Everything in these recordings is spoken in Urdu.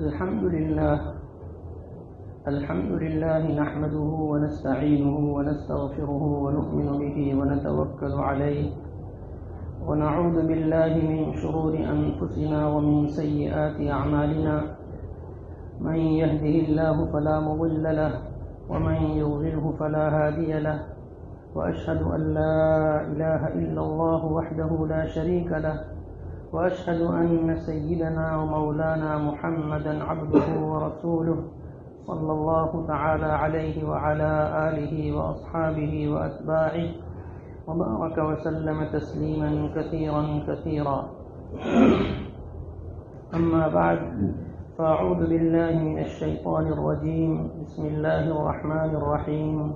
الحمد لله نحمده ونستعينه ونستغفره ونؤمن به ونتوكل عليه ونعوذ بالله من شرور أنفسنا ومن سيئات أعمالنا من يهده الله فلا مضل له ومن يضلله فلا هادي له وأشهد أن لا إله إلا الله وحده لا شريك له وأشهد أن سيدنا ومولانا محمدا عبده ورسوله صلى الله تعالى عليه وعلى آله وأصحابه وأتباعه وبارك وسلم تسليما كثيرا كثيرا. أما بعد، فأعوذ بالله من الشيطان الرجيم. بسم الله الرحمن الرحيم.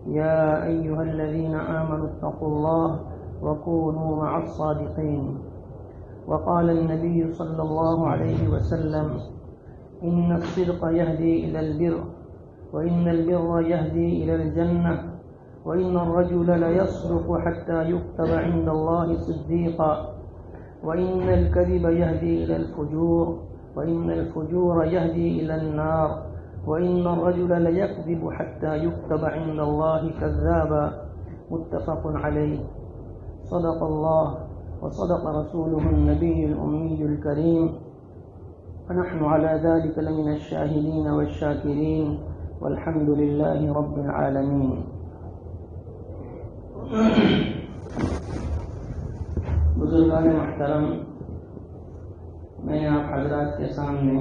يا أيها الذين آمنوا اتقوا الله وكونوا مع الصادقين. وقال النبي صلى الله عليه وسلم: إن الصدق يهدي إلى البر، وإن البر يهدي إلى الجنة، وإن الرجل ليصدق حتى يكتب عند الله صديقا، وإن الكذب يهدي إلى الفجور، وإن الفجور يهدي إلى النار، وإن الرجل ليكذب حتى يكتب عند الله كذابا. متفق عليه. صدق الله وصدق رسوله النبي الأمي الكريم، ونحن على ذلك لمن الشاهدين والشاكرين، والحمد لله رب العالمين. بزرگان محترم، میں آپ حضرات کے سامنے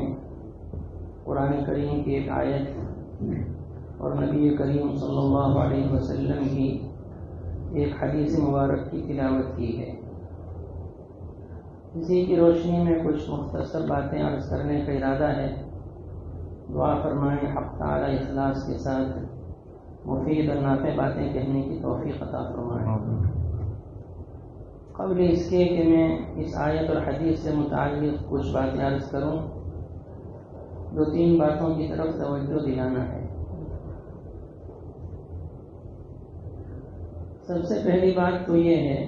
قرآن کریم کی ایک آیت اور نبی کریم صلی اللہ علیہ وسلم کی ایک حدیث مبارک کی تلاوت کی ہے. اسی کی روشنی میں کچھ مختصر باتیں عرض کرنے کا ارادہ ہے. دعا فرمائیں حق تعالی اخلاص کے ساتھ مفید اور نافع باتیں کہنے کی توفیق عطا فرمائیں. قبل اس کے کہ میں اس آیت اور حدیث سے متعلق کچھ باتیں عرض کروں، دو تین باتوں کی طرف توجہ دلانا ہے. سب سے پہلی بات تو یہ ہے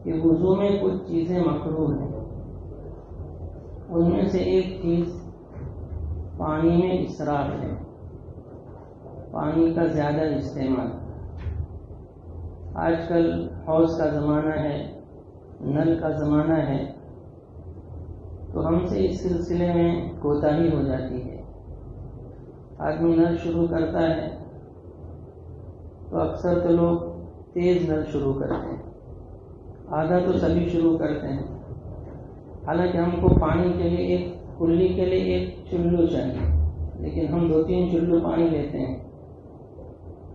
کہ وضو میں کچھ چیزیں مکروہ ہیں. ان میں سے ایک چیز پانی میں اسراف ہے، پانی کا زیادہ استعمال. آج کل حوض کا زمانہ ہے، نل کا زمانہ ہے، تو ہم سے اس سلسلے میں کوتاہی ہو جاتی ہے. آدمی نل شروع کرتا ہے تو اکثر تو لوگ تیز نل شروع کرتے ہیں، آدھا تو سبھی شروع کرتے ہیں. حالانکہ ہم کو پانی کے لیے ایک کلی کے لیے ایک چلو چاہیے، لیکن ہم 2-3 چلو پانی لیتے ہیں.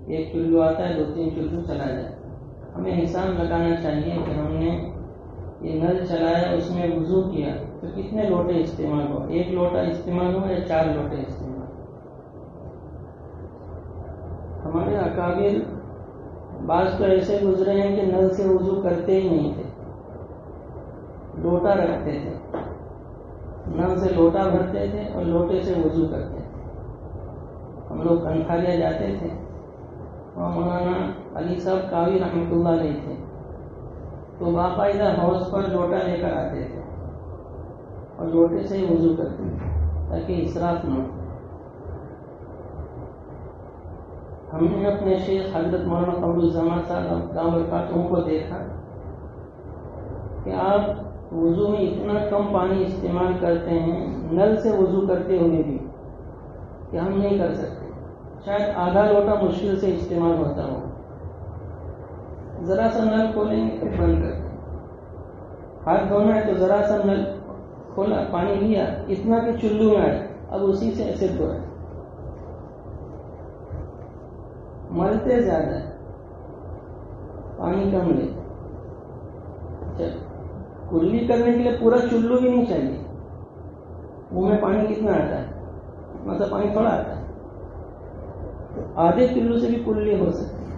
ایک چلو آتا ہے، 2-3 چلو چلا جاتا ہے. ہمیں حساب لگانا چاہیے کہ ہم نے یہ نل چلایا، اس میں وضو کیا تو کتنے لوٹے استعمال ہوا. 1 لوٹا استعمال ہوا یا 4 لوٹے استعمال. ہمارے اکابر بعض تو ایسے گزرے ہیں کہ نل سے وضو کرتے ہی نہیں تھے، لوٹا رکھتے تھے، نل سے لوٹا بھرتے تھے اور لوٹے سے وضو کرتے تھے. ہم لوگ کنکھاریا جاتے تھے، اور مولانا علی صاحب کاوی رحمۃ اللہ علیہ تھے، تو باقاعدہ حوض پر لوٹا لے کر آتے تھے اور لوٹے سے ہی وضو کرتے تھے تاکہ اسراف نہ ہو. ہم نے اپنے شیخ حضرت مولانا قمر الزمان صاحب دام برکاتہم کو دیکھا کہ آپ وضو میں اتنا کم پانی استعمال کرتے ہیں، نل سے وضو کرتے ہوئے بھی، کہ ہم نہیں کر سکتے. شاید آدھا لوٹا مشکل سے استعمال ہوتا ہو. ذرا سا نل کھولیں گے پھر بند کر دیں. ہاتھ دھونا ہے تو ذرا سا نل کھولا، پانی لیا، اتنا کہ چلو میں آئے، اب اسی سے ایسے دھو رہے. ملتے زیادہ ہے، پانی کم لے. کلی کرنے کے لیے پورا چلو بھی نہیں چاہیے. منہ میں پانی کتنا آتا ہے، مطلب پانی تھوڑا آتا ہے، تو آدھے چلو سے بھی کلی ہو سکتی ہے.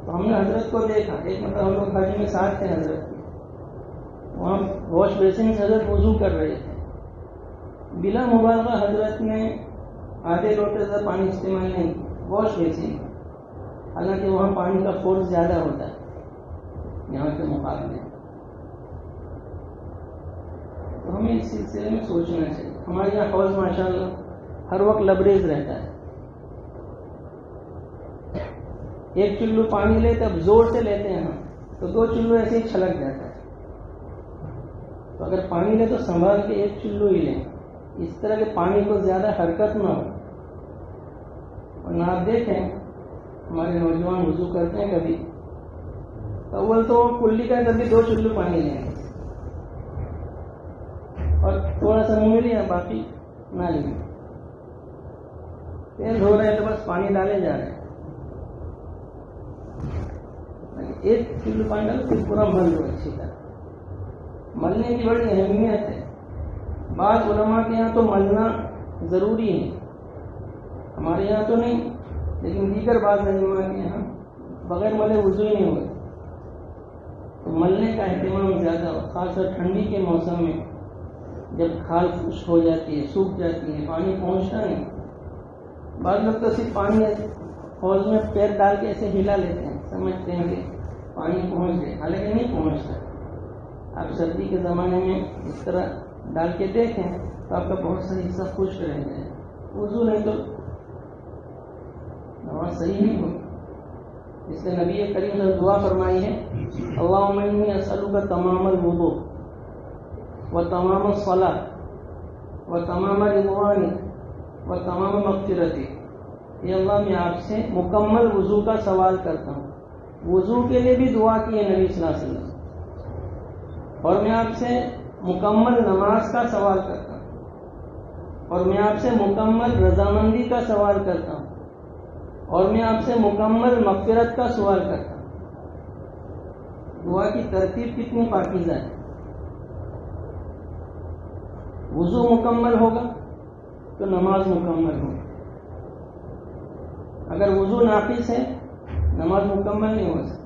تو ہم نے حضرت کو دیکھا، ایک مطلب ہم لوگ حج میں ساتھ تھے حضرت کے، وہاں واش بیسن سے حضرت وضو کر رہے تھے. بلا مبالغہ حضرت نے آدھے لوٹے سے پانی استعمال نہیں کیا واش بیسن. حالانکہ وہاں پانی کا فورس زیادہ ہوتا ہے یہاں کے مقابلے. تو ہمیں اس سلسلے میں سوچنا چاہیے. ہمارے یہاں حوض ماشاء اللہ ہر وقت لبریز رہتا ہے. ایک چلو پانی لیتے اب زور سے لیتے ہیں ہم تو 2 چلو ایسے ہی چھلک جاتا ہے. تو اگر پانی لے تو سنبھال کے 1 چلو ہی لیں. اس طرح کے پانی کو زیادہ حرکت نہ ہو. اور نہ آپ دیکھیں ہمارے نوجوان وضو کرتے ہیں کبھی تو اول تو کلی کا کبھی 2 چلو پانی لیں گے اور تھوڑا سا منہ میں لیا باقی نہ لیں. تیل دھو رہے ہیں تو بس پانی ڈالے جا رہے ہیں. 1 چلو پانی ڈالو پھر پورا مل لو اچھی طرح. ملنے کی بڑی اہمیت ہے. بعض علماء کے یہاں تو ملنا ضروری ہے, ہمارے یہاں تو نہیں, لیکن دیگر بعض علماء کے یہاں بغیر ملے وضو ہی نہیں ہوگا. تو ملنے کا اہتمام زیادہ ہو, خاص طور ٹھنڈی کے موسم میں جب کھال خشک ہو جاتی ہے, سوکھ جاتی ہے, پانی پہنچتا نہیں. بعض لوگ تو صرف پانی حوض میں پیر ڈال کے ایسے ہلا لیتے ہیں, سمجھتے ہیں کہ پانی پہنچ گئے, حالانکہ نہیں پہنچتا. آپ سردی کے زمانے میں اس طرح ڈال کے دیکھیں تو آپ کا بہت سا حصہ خشک رہ جائے. وضو نہیں تو نماز صحیح نہیں ہوگی. اس لیے نبی کریم نے دعا فرمائی ہے, اللہم انی اسألک تمام الوضوء و تمام الصلاۃ و تمام رضوانک و تمام مغفرتی. یہ اللہ میں آپ سے مکمل وضو کا سوال کرتا ہوں. وضو کے لیے بھی دعا کی ہے نبی صلی اللہ علیہ وسلم. اور میں آپ سے مکمل نماز کا سوال کرتا ہوں, اور میں آپ سے مکمل رضامندی کا سوال کرتا ہوں, اور میں آپ سے مکمل مغفرت کا سوال کرتا ہوں. دعا کی ترتیب کتنی پاکیزہ ہے. وضو مکمل ہوگا تو نماز مکمل ہوگی. اگر وضو ناقص ہے نماز مکمل نہیں ہو سکتی.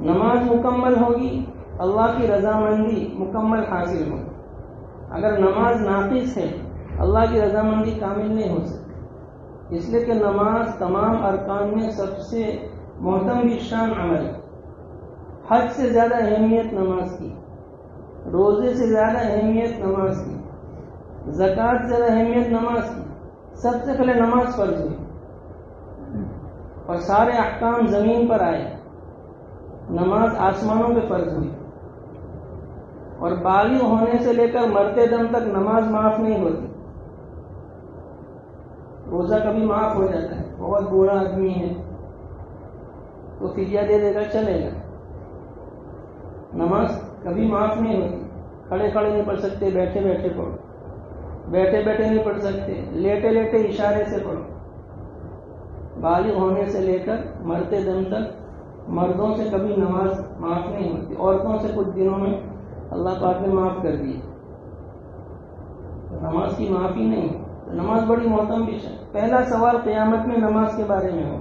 نماز مکمل ہوگی, اللہ کی رضامندی مکمل حاصل ہوگی. اگر نماز ناقص ہے اللہ کی رضامندی کامل نہیں ہو سکتی. اس لیے کہ نماز تمام ارکان میں سب سے محترم بھی شان عمل ہے. حج سے زیادہ اہمیت نماز کی, روزے سے زیادہ اہمیت نماز کی, زکوٰۃ سے زیادہ اہمیت نماز کی. سب سے پہلے نماز فرض ہوئی اور سارے احکام زمین پر آئے. نماز آسمانوں پہ فرض ہوئی, اور بالغ ہونے سے لے کر مرتے دم تک نماز معاف نہیں ہوتی. روزہ کبھی معاف ہو جاتا ہے, بہت بوڑھا آدمی ہے تو فدیہ دے دے گا, چلے گا. نماز کبھی معاف نہیں ہوتی. کھڑے کھڑے نہیں پڑھ سکتے, بیٹھے بیٹھے پڑھو, بیٹھے بیٹھے نہیں پڑھ سکتے, لیٹے لیٹے اشارے سے پڑھو. بالغ ہونے سے لے کر مرتے دم تک مردوں سے کبھی نماز معاف نہیں ہوتی. عورتوں سے کچھ دنوں میں اللہ پاک نے معاف کر دی. نماز کی معافی نہیں. نماز بڑی محترم بھی ہے. پہلا سوال قیامت میں نماز کے بارے میں ہو.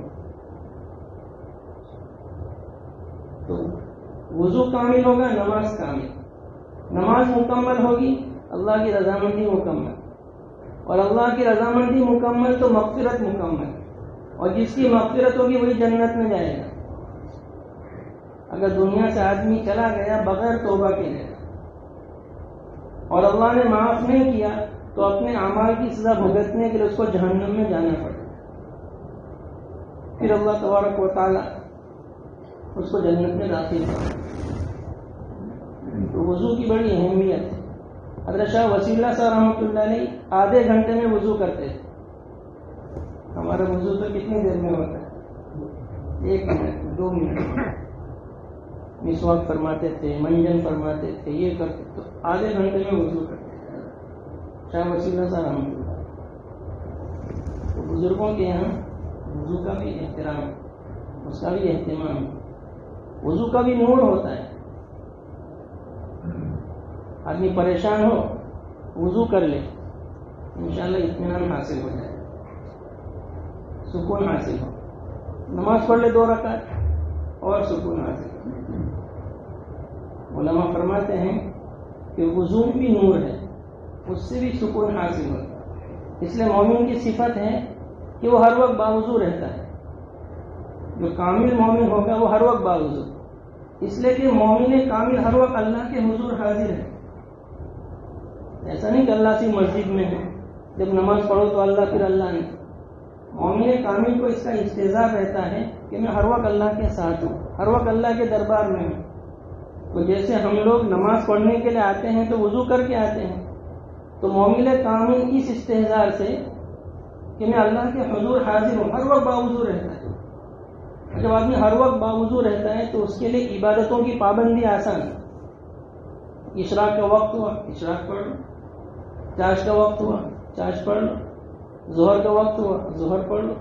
تو وضو کامل ہوگا, نماز کامل. نماز مکمل ہوگی, اللہ کی رضامندی مکمل, اور اللہ کی رضامندی مکمل تو مغفرت مکمل, اور جس کی مغفرت ہوگی وہی جنت میں جائے گا. اگر دنیا سے آدمی چلا گیا بغیر توبہ کے لیے اور اللہ نے معاف نہیں کیا تو اپنے اعمال کی سزا بھگتنے کے لیے اس کو جہنم میں جانا پڑے. پھر اللہ تبارک و تعالی اس کو جنت میں داخل کرے. تو وضو کی بڑی اہمیت ہے. حضرت شاہ وسیع اللہ صاحب رحمۃ اللہ علیہ آدھے گھنٹے میں وضو کرتے تھے. ہمارا وضو تو کتنی دیر میں ہوتا ہے, 1 منٹ 2 منٹ. مسواک فرماتے تھے, منجن فرماتے تھے, یہ کرتے تو آدھے گھنٹے میں وضو کرتے تھے شاہ وسیع اللہ صاحب رحمۃ اللہ. تو بزرگوں کے یہاں وضو کا بھی احترام, اس کا بھی اہتمام. وضو کا بھی نور ہوتا ہے. آدمی پریشان ہو وضو کر لے, انشاءاللہ اطمینان حاصل ہو جائے, سکون حاصل ہو. نماز پڑھ لے 2 رکعت اور سکون حاصل ہو. علماء فرماتے ہیں کہ وضو بھی نور ہے, اس سے بھی سکون حاصل ہوتا ہے. اس لیے مومن کی صفت ہے کہ وہ ہر وقت باوضو رہتا ہے. جو کامل مومن ہوگا وہ ہر وقت باوضو, اس لیے کہ مومن کامل ہر وقت اللہ کے حضور حاضر ہے. ایسا نہیں کہ اللہ سے مسجد میں ہے، جب نماز پڑھو تو اللہ، پھر اللہ نہیں. مومن کامل کو اس کا استعزاء رہتا ہے کہ میں ہر وقت اللہ کے ساتھ ہوں، ہر وقت اللہ کے دربار میں ہوں. تو جیسے ہم لوگ نماز پڑھنے کے لیے آتے ہیں تو وضو کر کے آتے ہیں، تو مومن کامل اس استحضار سے کہ میں اللہ کے حضور حاضر ہوں، ہر وقت باوضو رہتا ہے. جب آدمی ہر وقت باوضو رہتا ہے تو اس کے لیے عبادتوں کی پابندی آسان ہے. اشراق کا وقت ہوا، اشراق پڑھ لو. چاش کا وقت ہوا، چاش پڑھ لو. ظہر کا وقت ہوا، ظہر پڑھ لو.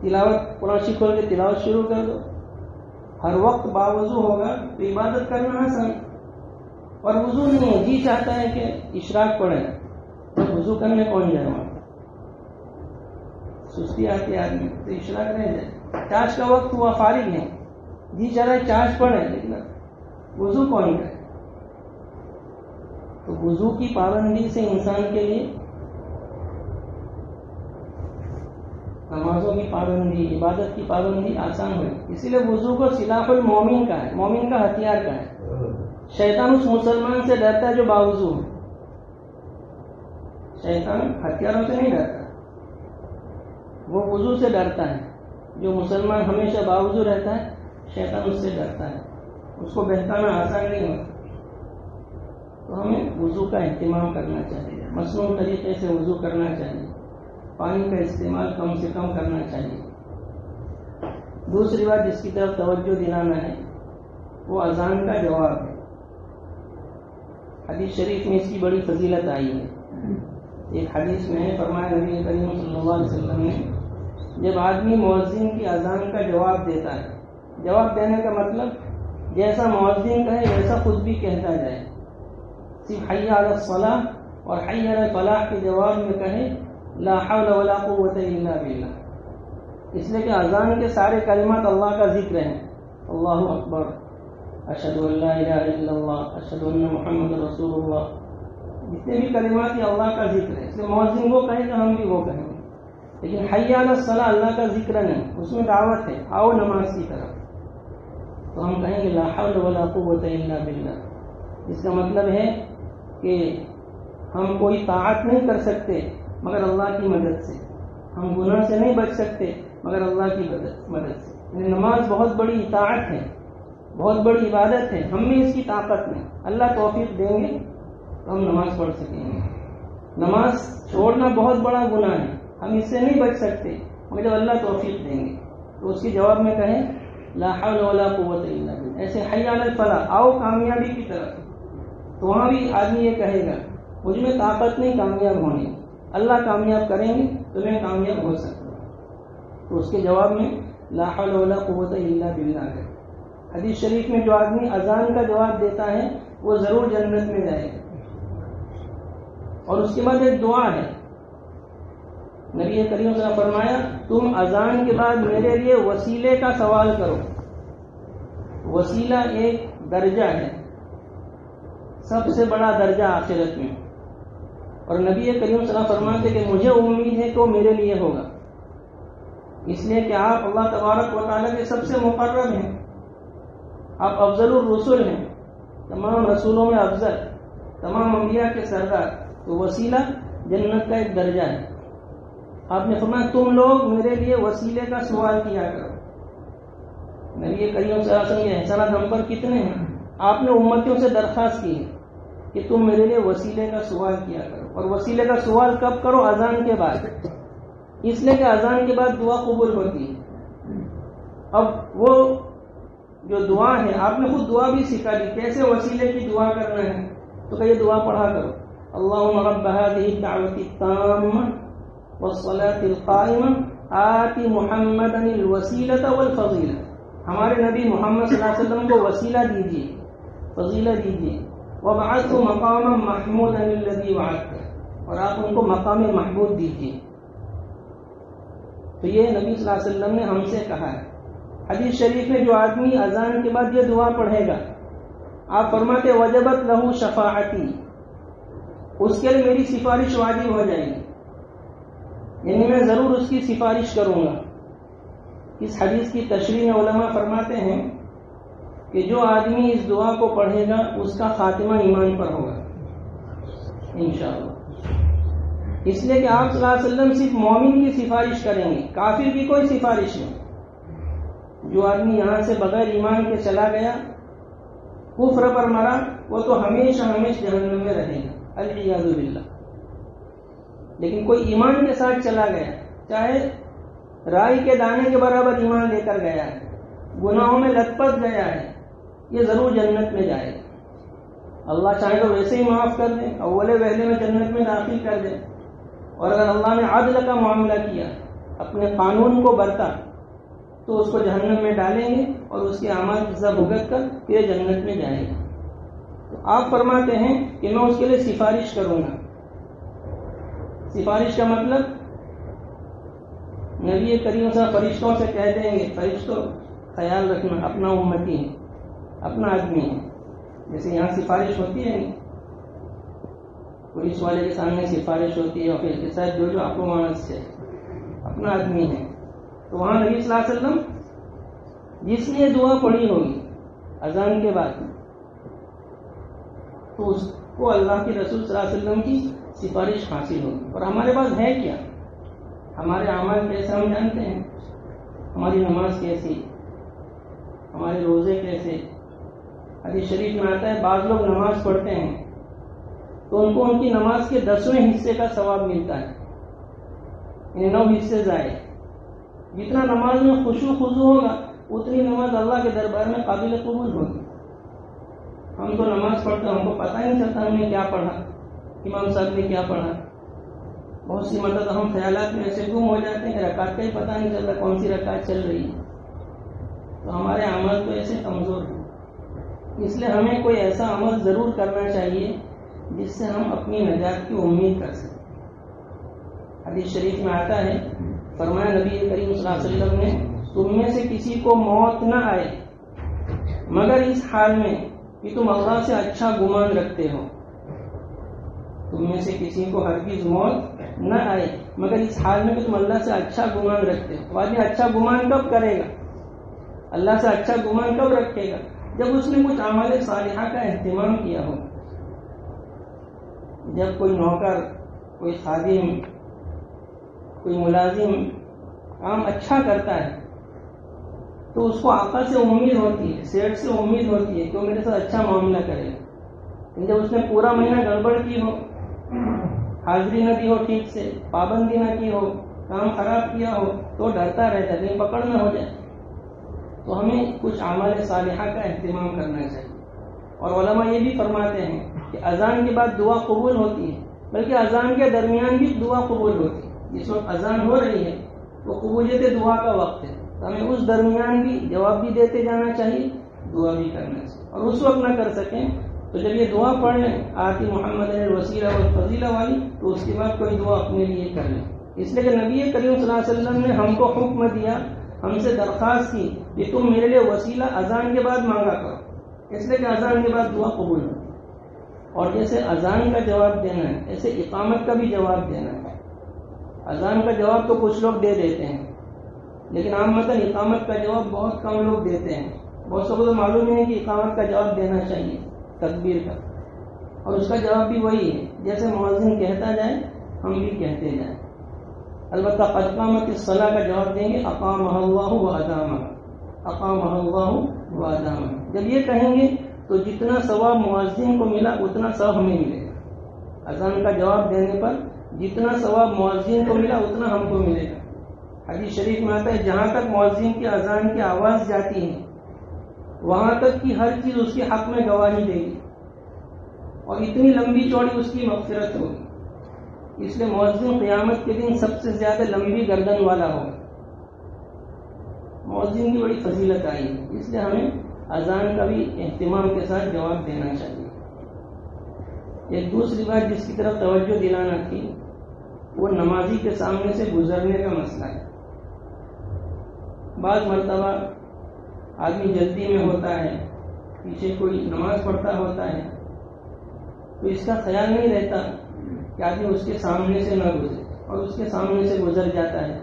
تلاوت قرآن شریف کھول کے تلاوت شروع کر دو. ہر وقت باوضو ہوگا تو عبادت کرنا آسان. اور وضو نہیں ہے، جی چاہتا ہے کہ اشراق پڑھے تو وضو کرنے کون جائے وہاں؟ سستی آتی آدمی تو اشراق رہ جائے. چاش کا وقت ہوا، فارغ ہے، جی چاہ رہا ہے چاش پڑھے، لیکن وضو کون کرے؟ تو وضو کی پابندی سے انسان کے لیے نمازوں کی پابندی، عبادت کی پابندی آسان ہوئی. اسی لیے وضو کو سلاح المومن کا ہے، مومن کا ہتھیار کا ہے. شیطان اس مسلمان سے ڈرتا ہے جو باوضو ہے. شیطان ہتھیاروں سے نہیں ڈرتا، وہ وضو سے ڈرتا ہے. جو مسلمان ہمیشہ باوضو رہتا ہے شیطان اس سے ڈرتا ہے، اس کو بہتانا آسان نہیں ہوتا. تو ہمیں وضو کا اہتمام کرنا چاہیے، مصنوعی طریقے سے وضو کرنا چاہیے، پانی کا استعمال کم سے کم کرنا چاہیے. دوسری بات جس کی طرف توجہ دلانا ہے وہ اذان کا جواب ہے. حدیث شریف میں اس کی بڑی فضیلت آئی ہے. ایک حدیث میں ہے، فرمایا نبی کریم صلی اللہ علیہ وسلم نے، جب آدمی مؤذن کی اذان کا جواب دیتا ہے، جواب دینے کا مطلب جیسا مؤذن کہے ویسا خود بھی کہتا جائے. صرف حی علی الصلاۃ اور حی علی الفلاح کے جواب میں کہے لا حول ولا قوت الا باللہ. اس لیے کہ اذان کے سارے کلمات اللہ کا ذکر ہیں. اللہ اکبر، اشہد ان لا الہ الا اللہ، اشہد ان محمد رسول اللہ، جتنے بھی کلمات یہ اللہ کا ذکر ہے. اس لیے مؤذن وہ کہے گا، ہم بھی وہ کہیں گے. لیکن حی علی الصلاۃ اللہ کا ذکر نہیں، اس میں دعوت ہے، آؤ نماز کی طرف. تو ہم کہیں گے لا حول ولا قوت الا باللہ. اس کا مطلب ہے کہ ہم کوئی طاعت نہیں کر سکتے مگر اللہ کی مدد سے، ہم گناہ سے نہیں بچ سکتے مگر اللہ کی مدد سے. یعنی نماز بہت بڑی اطاعت ہے، بہت بڑی عبادت ہے. ہم میں اس کی طاقت نہیں، اللہ توفیق دیں گے تو ہم نماز پڑھ سکیں گے. نماز چھوڑنا بہت بڑا گناہ ہے، ہم اس سے نہیں بچ سکتے مگر جب اللہ توفیق دیں گے. تو اس کے جواب میں کہیں لا حول ولا قوت الا باللہ. ایسے حی علی الفلاح، آؤ کامیابی کی طرف، تو وہاں بھی آدمی یہ کہے گا مجھ میں طاقت نہیں کامیاب ہونے، اللہ کامیاب کریں گے تو میں کامیاب ہو سکتا ہوں. تو اس کے جواب میں لا حول ولا قوت الا باللہ ہے. حدیث شریف میں جو آدمی اذان کا جواب دیتا ہے وہ ضرور جنت میں جائے گا. اور اس کے بعد ایک دعا ہے، نبی کریم صلی اللہ علیہ وسلم نے فرمایا تم اذان کے بعد میرے لیے وسیلے کا سوال کرو. وسیلہ ایک درجہ ہے، سب سے بڑا درجہ آخرت میں. اور نبی کریم صلی اللہ علیہ وسلم فرماتے کہ مجھے امید ہے کہ وہ میرے لیے ہوگا، اس لیے کہ آپ اللہ تبارک و تعالیٰ کے سب سے مقرب ہیں، آپ افضل الرسل ہیں، تمام رسولوں میں افضل، تمام انبیاء کے سردار. تو وسیلہ جنت کا ایک درجہ ہے. آپ نے فرمایا تم لوگ میرے لیے وسیلے کا سوال کیا کرو. نبی کریم صلی اللہ علیہ وسلم کے احسانات ہم پر کتنے ہیں. آپ نے امتیوں سے درخواست کی کہ تم میرے لیے وسیلے کا سوال کیا کرو. اور وسیلے کا سوال کب کرو؟ اذان کے بعد، اس لیے کہ اذان کے بعد دعا قبول ہوتی ہے. اب وہ جو دعا ہے آپ نے خود دعا بھی سکھا دی، کیسے وسیلے کی دعا کرنا ہے. تو کہ یہ دعا پڑھا کرو، اللہم رب هذه الدعوة التامة والصلاة القائمة آت محمدا الوسیلة والفضیلة. ہمارے نبی محمد صلی اللہ علیہ وسلم کو وسیلہ دیجیے، فضیلہ دیجیے. وابعثه مقاما محمودا الذی وعدته، اور آپ ان کو مقام محمود دیجیے. تو یہ نبی صلی اللہ علیہ وسلم نے ہم سے کہا ہے. حدیث شریف میں جو آدمی اذان کے بعد یہ دعا پڑھے گا، آپ فرماتے وجبت لہ شفاعتی، اس کے لیے میری سفارش واجب ہو جائے گی، یعنی میں ضرور اس کی سفارش کروں گا. اس حدیث کی تشریح میں علماء فرماتے ہیں کہ جو آدمی اس دعا کو پڑھے گا اس کا خاتمہ ایمان پر ہوگا. انشاءاللہ. اس لیے کہ آپ صلی اللہ علیہ وسلم صرف مومن کی سفارش کریں گے، کافر کی کوئی سفارش نہیں. جو آدمی یہاں سے بغیر ایمان کے چلا گیا، کفر پر مرا، وہ تو ہمیشہ ہمیشہ جہنم میں رہے گا، العیاذ باللہ. لیکن کوئی ایمان کے ساتھ چلا گیا، چاہے رائی کے دانے کے برابر ایمان لے کر گیا ہے، گناہوں میں لت پت گیا ہے، یہ ضرور جنت میں جائے گا. اللہ چاہے تو ویسے ہی معاف کر دے، اولے وہلے میں جنت میں داخل کر دے. اور اگر اللہ نے عدل کا معاملہ کیا، اپنے قانون کو برتا، تو اس کو جہنم میں ڈالیں گے اور اس کے اعمال کی سزا بھگت کر پھر جنت میں جائے گا. تو آپ فرماتے ہیں کہ میں اس کے لیے سفارش کروں گا. سفارش کا مطلب نبی کریم صلی اللہ علیہ وسلم فرشتوں سے کہہ دیں گے، فرشتوں خیال رکھنا، اپنا امتی ہے، اپنا آدمی ہے. جیسے یہاں سفارش ہوتی ہے، پولیس والے کے سامنے سفارش ہوتی ہے، اور پھر کے ساتھ جو آپ کو مانس سے اپنا آدمی ہے. تو وہاں نبی صلی اللہ علیہ وسلم جس نے دعا پڑھی ہوگی اذان کے بعد، تو اس کو اللہ کے رسول صلی اللہ علیہ وسلم کی سفارش حاصل ہوگی. اور ہمارے پاس ہے کیا؟ ہمارے اعمال کیسے ہم جانتے ہیں، ہماری نماز کیسی، ہمارے روزے کیسے. حدیث شریف میں آتا ہے بعض لوگ نماز پڑھتے ہیں تو ان کو ان کی نماز کے 10ویں حصے کا ثواب ملتا ہے، یعنی 9 حصے ضائع. جتنا نماز میں خشوع خضوع ہوگا اتنی نماز اللہ کے دربار میں قابل قبول ہوگی. ہم تو نماز پڑھتے ہیں، ہم کو پتہ ہی نہیں چلتا ہم نے کیا پڑھا، امام صاحب نے کیا پڑھا. بہت سی مدد ہم خیالات میں ایسے گم ہو جاتے ہیں کہ رکعت کا ہی پتہ نہیں چلتا کون سی رکعت چل رہی ہے. تو ہمارے عمل تو ایسے کمزور ہیں. اس لیے ہمیں کوئی ایسا عمل ضرور کرنا چاہیے جس سے ہم اپنی نجات کی امید کر سکیں. حدیث شریف میں آتا ہے، فرمایا نبی کریم صلی اللہ علیہ وسلم نے، تم میں سے کسی کو موت نہ آئے مگر اس حال میں کہ تم اللہ سے اچھا گمان رکھتے ہو. تم میں سے کسی کو ہرگز موت نہ آئے مگر اس حال میں کہ تم اللہ سے اچھا گمان رکھتے ہو. واجب اچھا گمان کب کرے گا؟ اللہ سے اچھا گمان کب رکھے گا؟ جب اس نے کچھ اعمال صالحہ کا اہتمام کیا ہو. جب کوئی نوکر، کوئی خادم، کوئی ملازم کام اچھا کرتا ہے تو اس کو آقا سے امید ہوتی ہے، سیٹ سے امید ہوتی ہے کہ وہ میرے ساتھ اچھا معاملہ کرے گا. جب اس نے پورا مہینہ گڑبڑ کی ہو، حاضری نہ دی ہو، ٹھیک سے پابندی نہ کی ہو، کام خراب کیا ہو، تو ڈرتا رہتا ہے کہیں پکڑ نہ ہو جائے. تو ہمیں کچھ اعمال صالحہ کا اہتمام کرنا چاہیے. اور علماء یہ بھی فرماتے ہیں کہ اذان کے بعد دعا قبول ہوتی ہے، بلکہ اذان کے درمیان بھی دعا قبول ہوتی ہے. جس وقت اذان ہو رہی ہے وہ قبولیت دعا کا وقت ہے، تو ہمیں اس درمیان بھی جواب بھی دیتے جانا چاہیے، دعا بھی کرنا چاہیے. اور اس وقت نہ کر سکیں تو جب یہ دعا پڑھ لیں آتی محمد الوسیلہ والفضیلہ والی، تو اس کے بعد کوئی دعا اپنے لیے کر لیں. اس لیے کہ نبی کریم صلی اللہ علیہ وسلم نے ہم کو حکم دیا، ہم سے درخواست کی کہ تم میرے لیے وسیلہ اذان کے بعد مانگا کرو، اس لیے کہ اذان کے بعد دعا قبول ہوتی ہے. اور جیسے اذان کا جواب دینا ہے ایسے اقامت کا بھی جواب دینا ہے. اذان کا جواب تو کچھ لوگ دے دیتے ہیں، لیکن عامةً اقامت کا جواب بہت کم لوگ دیتے ہیں. بہت سب کو تو معلوم ہی ہے کہ اقامت کا جواب دینا چاہیے، تکبیر کا. اور اس کا جواب بھی وہی ہے، جیسے مؤذن کہتا جائے ہم بھی کہتے جائیں. البتہ قد قامت الصلاۃ کا جواب دیں گے اقامہ اللہ و ادامہ، اقامہ اللہ و ادامہ. جب یہ کہیں گے تو جتنا ثواب مؤذن کو ملا اتنا ثواب ہمیں ملے گا. اذان کا جواب دینے پر جتنا ثواب مؤذن کو ملا اتنا ہم کو ملے گا. حدیث شریف میں آتا ہے جہاں تک مؤذن کی اذان کی آواز جاتی ہے وہاں تک کی ہر چیز اس کے حق میں گواہی دے گی، اور اتنی لمبی چوڑی اس کی مغفرت ہوگی. اس لیے مؤذن قیامت کے دن سب سے زیادہ لمبی گردن والا ہوگا. مؤذن کی بڑی فضیلت آئی ہے، اس لیے ہمیں اذان کا بھی اہتمام کے ساتھ جواب دینا چاہیے. ایک دوسری بات جس کی طرف توجہ دلانا تھی وہ نمازی کے سامنے سے گزرنے کا مسئلہ ہے. بعض مرتبہ آدمی جلدی میں ہوتا ہے، پیچھے کوئی نماز پڑھتا ہوتا ہے، تو اس کا خیال نہیں رہتا کہ آدمی اس کے سامنے سے نہ گزرے، اور اس کے سامنے سے گزر جاتا ہے.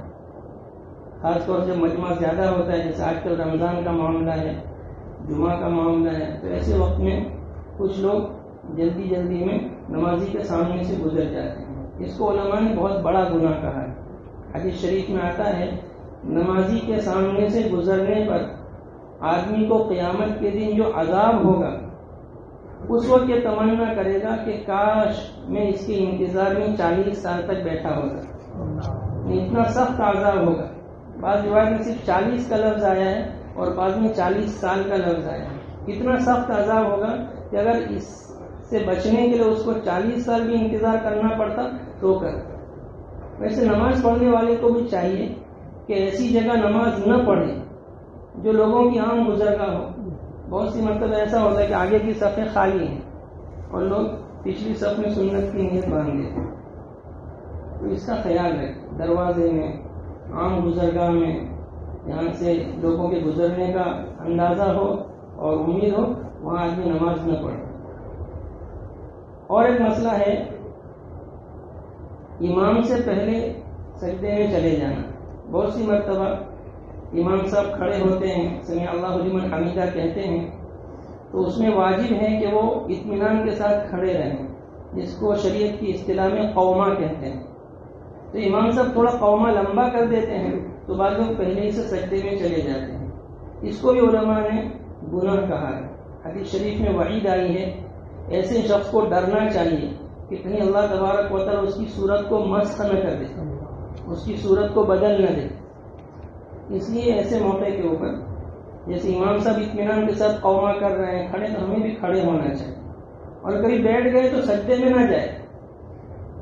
خاص طور سے مجمع زیادہ ہوتا ہے، جیسے آج کل رمضان کا معاملہ ہے، جمعہ کا معاملہ ہے، تو ایسے وقت میں کچھ لوگ جلدی جلدی میں نمازی کے سامنے سے گزر جاتے ہیں۔ اس کو علماء نے بہت بڑا گناہ کہا ہے۔ حدیث شریف میں آتا ہے نمازی کے سامنے سے گزرنے پر آدمی کو قیامت کے دن جو عذاب ہوگا اس وقت یہ تمنا کرے گا کہ کاش میں اس کے انتظار میں 40 سال تک بیٹھا ہوگا۔ اتنا سخت عذاب ہوگا۔ بعض روایت میں صرف 40 کا لفظ آیا ہے اور بعض میں 40 سال کا لفظ آیا ہے۔ اتنا سخت عذاب ہوگا کہ اگر اس سے بچنے کے لیے اس کو 40 سال بھی انتظار کرنا پڑتا تو کر۔ ویسے نماز پڑھنے والے کو بھی چاہیے کہ ایسی جگہ نماز نہ پڑھے جو لوگوں کی عام گزرگاہ ہو۔ بہت سی مرتبہ ایسا ہوتا ہے کہ آگے کی صفیں خالی ہیں اور لوگ پچھلی صف میں سنت کی نیت باندھ دیتے ہیں، تو اس کا خیال رکھیں۔ دروازے میں، عام گزرگاہ میں، یہاں سے لوگوں کے گزرنے کا اندازہ ہو اور امید ہو، وہاں آدمی نماز نہ پڑھے۔ اور ایک مسئلہ ہے امام سے پہلے سجدے میں چلے جانا۔ بہت سی مرتبہ امام صاحب کھڑے ہوتے ہیں، سمع اللہ لمن حمیدہ کہتے ہیں، تو اس میں واجب ہے کہ وہ اطمینان کے ساتھ کھڑے رہیں، جس کو شریعت کی اصطلاح میں قوما کہتے ہیں۔ تو امام صاحب تھوڑا قوما لمبا کر دیتے ہیں تو بعض لوگ پہلے ہی سے سجدے میں چلے جاتے ہیں۔ اس کو بھی علماء نے گناہ کہا ہے۔ حدیث شریف میں وعید آئی ہے ایسے شخص کو ڈرنا چاہیے کہ کہیں اللہ تبارک و تعالیٰ اس کی صورت کو مسخ نہ کر دے، اس کی صورت کو بدل نہ دے۔ اس لیے ایسے موقع کے اوپر جیسے امام صاحب اطمینان کے ساتھ قوما کر رہے ہیں کھڑے، تو ہمیں بھی کھڑے ہونا چاہیے، اور کبھی بیٹھ گئے تو سجدے میں نہ جائے،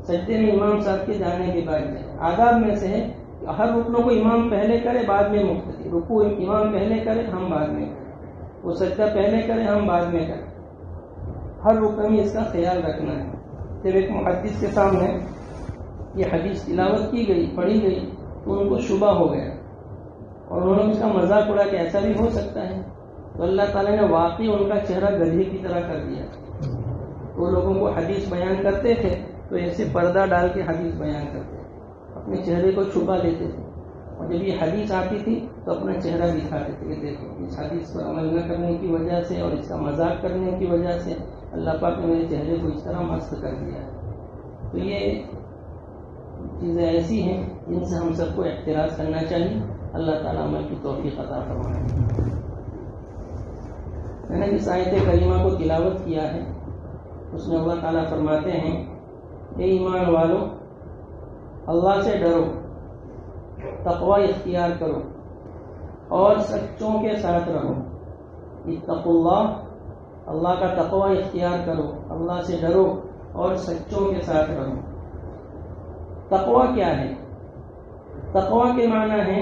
سجدے میں امام صاحب کے جانے کے بعد جائے۔ آداب میں سے ہے کہ ہر رکنوں کو امام پہلے کرے بعد میں مقتدی، رکوع امام پہلے کرے ہم بعد میں کریں، وہ سجدہ پہلے کرے ہم بعد میں کریں۔ ہر رکن میں اس کا خیال رکھنا ہے۔ جب ایک محدث کے سامنے یہ حدیث تلاوت کی گئی، پڑھی گئی، تو ان کو شبہ ہو گیا اور انہوں نے اس کا مذاق اڑا کہ ایسا بھی ہو سکتا ہے، تو اللہ تعالیٰ نے واقعی ان کا چہرہ گدھے کی طرح کر دیا۔ وہ لوگوں کو حدیث بیان کرتے تھے تو ایسے پردہ ڈال کے حدیث بیان کرتے تھے، اپنے چہرے کو چھپا لیتے تھے، اور جب یہ حدیث آتی تھی تو اپنا چہرہ دکھاتے تھے کہ دیکھو اس حدیث پر عمل نہ کرنے کی وجہ سے اور اس کا مذاق کرنے کی وجہ سے اللہ پاک نے میرے چہرے کو اس طرح مست کر دیا ہے۔ تو یہ چیزیں ایسی ہیں جن سے ہم سب کو احتراز کرنا چاہیے۔ اللہ تعالیٰ عمل کی توفیق عطا فرمائے۔ میں نے جس آیت کریمہ کو تلاوت کیا ہے اس میں اللہ تعالیٰ فرماتے ہیں اے ایمان والو اللہ سے ڈرو، تقوی اختیار کرو اور سچوں کے ساتھ رہو۔ اتقوا اللہ، اللہ کا تقوی اختیار کرو، اللہ سے ڈرو اور سچوں کے ساتھ رہو۔ تقوی کیا ہے؟ تقوی کے معنی ہے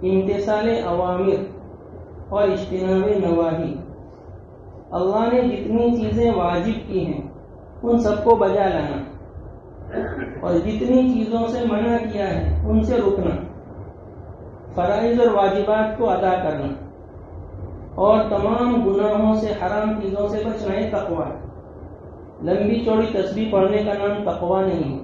امتثال اوامر اور اجتناب نواہی۔ اللہ نے جتنی چیزیں واجب کی ہیں ان سب کو بجا لانا، اور جتنی چیزوں سے منع کیا ہے ان سے رکنا، فرائض اور واجبات کو ادا کرنا، اور تمام گناہوں سے، حرام چیزوں سے بچنا۔ ہے تقوی۔ لمبی چوڑی تسبیح پڑھنے کا نام تقوی نہیں،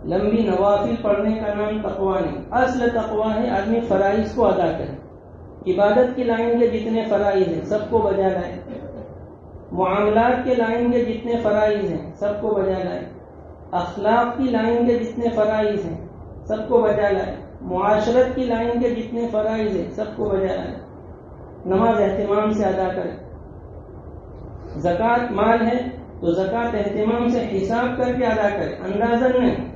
لمبی نوافل پڑھنے کا نام تقوی نہیں۔ اصل تقوی ہے آدمی فرائض کو ادا کرے، عبادت کی لائن کے جتنے فرائض ہیں سب کو بجا لائے، معاملات کے لائن کے جتنے فرائض ہیں سب کو بجا لائے، اخلاق کی لائن کے جتنے فرائض ہیں سب کو بجا لائے، معاشرت کی لائن کے جتنے فرائض ہیں سب کو بجا لائے۔ نماز اہتمام سے ادا کرے، زکوٰۃ مال ہے تو زکوٰۃ اہتمام سے حساب کر کے ادا کرے، اندازن نہیں،